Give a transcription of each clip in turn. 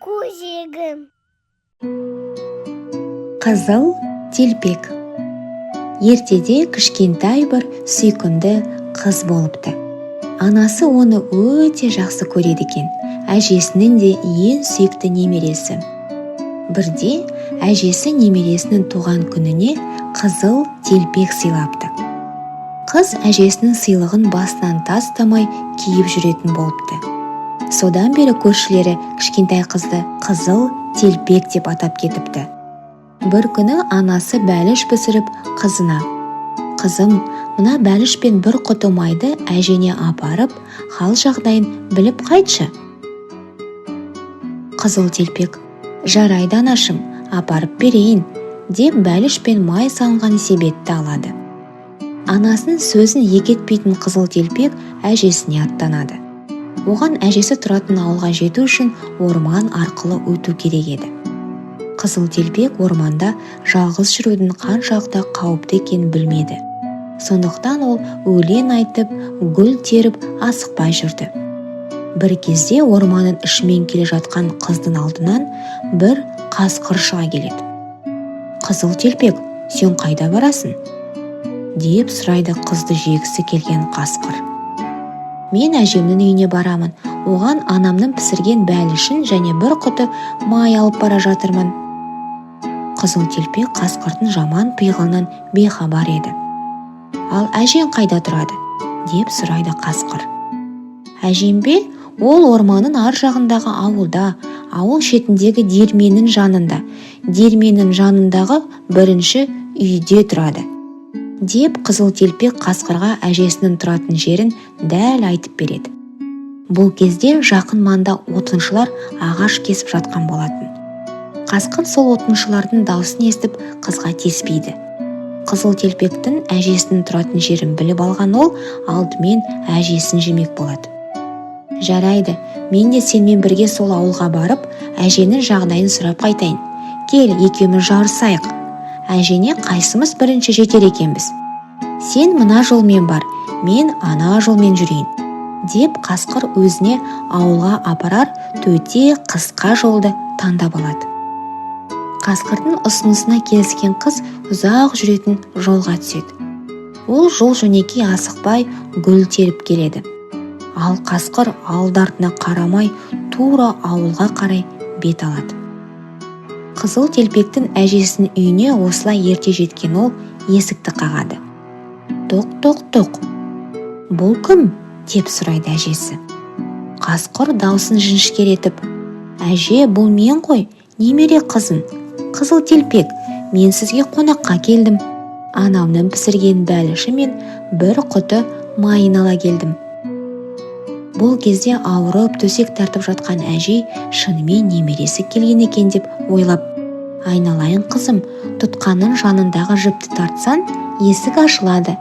көжегім. Қызыл телпек. Ертеде кішкентай бір сүйкімді қыз болыпты. Анасы оны өте жақсы көреді екен. Әжесінің де ең сүйікті немересі. Бірде әжесі немересінің туған күніне қызыл телпек сыйлапты. Қыз әжесінің сыйлығын басынан тастамай киіп жүретін болыпты. Содан бері көршілері кішкентай қызды қызыл телпек деп атап кетіпті. Бір күні анасы бәліш пісіріп қызына: «Қызым, мына бәлішпен бір құты майды әжене апарып, хал жағдайын біліп қайтшы». Қызыл телпек: «Жарайды анашым, апарып берейін», деп бәліш пен май салынған себетті алады. Анасының сөзін екетпейтін қызыл телпек әжесіне аттанады. Оған әжесі тұратын ауылға жету үшін орман арқылы өту керек еді. Қызыл телпек орманда жалғыз жүрудің қаншалықты қауіпті екенін білмеді. Сондықтан ол өлең айтып, гүл теріп асықпай жүрді. Бір кезде орманның ішімен келе жатқан қыздың алдынан бір қасқыр шыға келеді. «Қызыл телпек, сен қайда барасың?» деп сұрайды қызды жегісі келген қасқыр. «Мен әжемнің үйіне барамын. Оған анамның пісірген бәлішін және бір құты май алып бара жатырмын». Қызыл телпек қасқырдың жаман пиғылынан бейхабар еді. «Ал әжең қайда тұрады?» деп сұрайды қасқыр. «Әжем бе? Ол орманның ар жағындағы ауылда, ауыл шетіндегі диірменнің жанында. Диірменнің жанындағы бірінші үйде тұрады», деп қызыл телпек қасқырға әжесінің тұратын жерін дәл айтып береді. Бұл кезде жақын маңда отыншылар ағаш кесіп жатқан болатын. Қасқыр сол отыншылардың дауысын естіп қызға теспейді. Қызыл телпектің әжесінің тұратын жерін біліп алған ол алдымен әжесін жемек болады. «Жарайды, мен де сенмен бірге сол ауылға барып, әженің жағдайын сұрап қайтайын. Кел, екеуміз жарысайық. Әжене қайсымыз бірінші жетер екенбіз? Сен мына жолмен бар, мен ана жолмен жүрейін», деп қасқыр өзіне ауылға апарар төте қысқа жолды таңдап алады. Қасқырдың ұсынысына келіскен қыз ұзақ жүретін жолға түседі. Ол жол жөнекей асықпай гүл теріп келеді. Ал қасқыр алды-артына қарамай тура ауылға қарай бет алады. Қызыл телпектің әжесінің үйіне осылай ерте жеткен ол есікті қағады. «Тоқ, бұл кім?» деп сұрайды әжесі. Қасқыр даусын жіңішкеретіп: «Әже, бұл мен ғой, немере қызым. Қызыл телпек, мен сізге қонаққа келдім. Анамның пісірген бәліші мен бір құты майын ала келдім». Бұл кезде ауырып төсек тартып жатқан әжей шынымен немересі келген екен деп ойлап: «Айналайын қызым, тұтқанның жанындағы жіпті тартсаң, есік ашылады».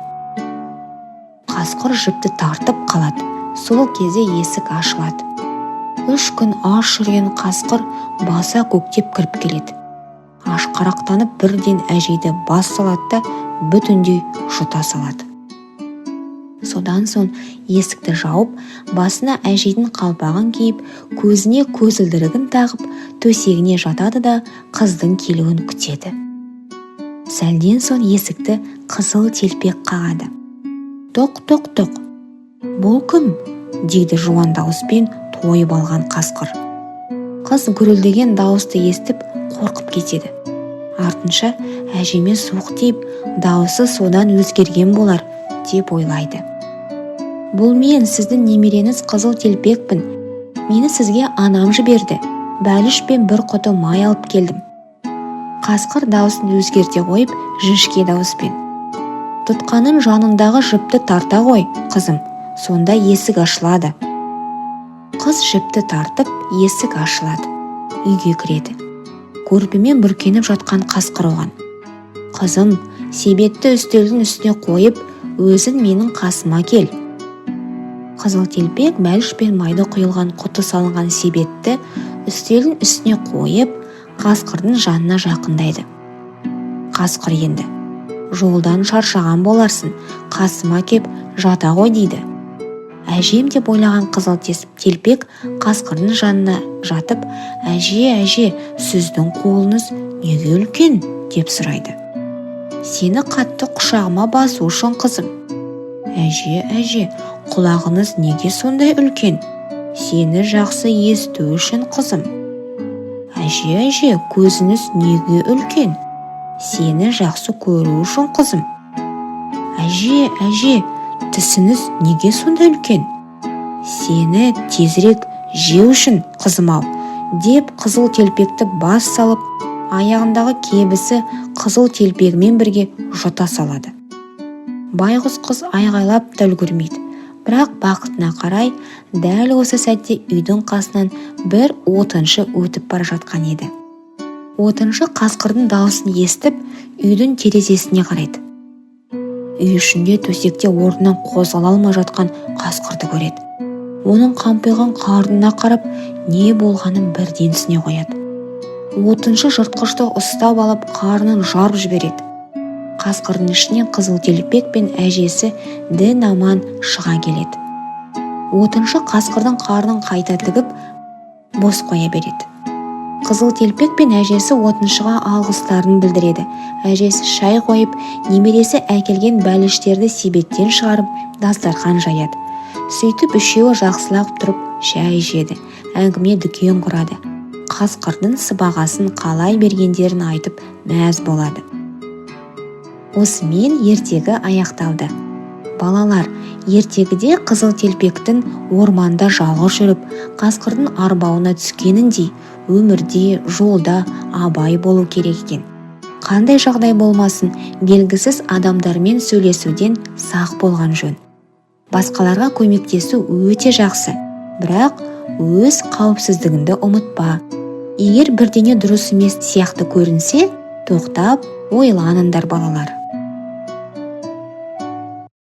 Қасқыр жіпті тартып қалады. Сол кезде есік ашылады. 3 күн аш жүрген қасқыр баса көктеп кіріп келеді. Ашқарақтанып бірден әжейді бас салады да бүтіндей жұта салады. Содан соң есікті жауып, басына әжейдің қалпағын киіп, көзіне көзілдірігін тағып, төсегіне жатады да қыздың келуін күтеді. Сәлден соң есікті қызыл телпек қағады. «Тоқ, бұл кім?» дейді жуан дауыспен тойып алған қасқыр. Қыз гүрілдеген дауысты естіп қорқып кетеді. Артынша әжеме суық тиіп, дауысы содан өзгерген болар деп ойлайды. «Бұл мен, сіздің немереңіз қызыл телпекпін. Мені сізге анам жіберді. Бәліш пен бір құты май алып келдім». Қасқыр дауысын өзгерте қойып, жіңішке дауыспен: «Тұтқаның жанындағы жіпті тарта ғой, қызым, сонда есік ашылады». Қыз жіпті тартып, есік ашылады. Үйге кіреді. Көрпемен бүркеніп жатқан қасқыр оған: «Қызым, себетті үстелдің үстіне қойып, өзің менің қасыма кел». Қызыл телпек бәліш пен майды құйылған құты салынған себетті үстелдің үстіне қойып, қасқырдың жанына жақындайды. Қасқыр енді: «Жолдан шаршаған боларсың, қасыма кеп жата ғой», дейді. Әжем деп ойлаған қызыл телпек қасқырдың жанына жатып, әже, сіздің қолыңыз неге үлкен деп сұрайды. Сені қатты құшағыма басу үшін қызым. Әже, құлағыңыз неге сондай үлкен? Сені жақсы есту үшін қызым. Әже, көзіңіз неге үлкен? Сені жақсы көру үшін қызым. Әже, тісіңіз неге сондай үлкен? Сені тезірек жеу үшін қызым-ау, деп қызыл телпекті бас салып, аяғындағы кебісі қызыл телпегімен бірге жұта салады. Байғұс қыз айғайлап та үлгермейді, бірақ бақытына қарай дәл осы сәтте үйдің қасынан бір отыншы өтіп бара жатқан еді. Отыншы қасқырдың даусын естіп, үйдің терезесіне қарайды. Үй ішінде төсекте орнынан қозғала алмай жатқан қасқырды көреді. Оның қампиған қарнына қарап, не болғанын бірден түсіне қояды. Отыншы жыртқышты ұстап алып, қарнын жарып жібереді. Қасқырдың ішінен қызыл телпек пен әжесі дін аман шыға келеді. Отыншы қасқырдың қарнын қайта тігіп, бос қоя береді. Қызыл телпек пен әжесі отыншыға алғыстарын білдіреді. Әжесі шай қойып, немересі әкелген бәліштерді себеттен шығарып, дастархан жаяды. Сөйтіп үшеуі жақсылап тұрып шай жеді, әңгіме дүкен құрады. Қасқырдың сыбағасын қалай бергендерін айтып мәз болады. Осымен ертегі аяқталды. Балалар, ертегіде қызыл телпектің орманда жалғыз жүріп, қасқырдың арбауына түскеніндей, өмірде, жолда абай болу керек екен. Қандай жағдай болмасын, белгісіз адамдармен сөйлесуден сақ болған жөн. Басқаларға көмектесу өте жақсы, бірақ өз қауіпсіздігіңді ұмытпа. Егер бірдеңе дұрыс емес сияқты көрінсе, тоқтап ойланыңдар балалар.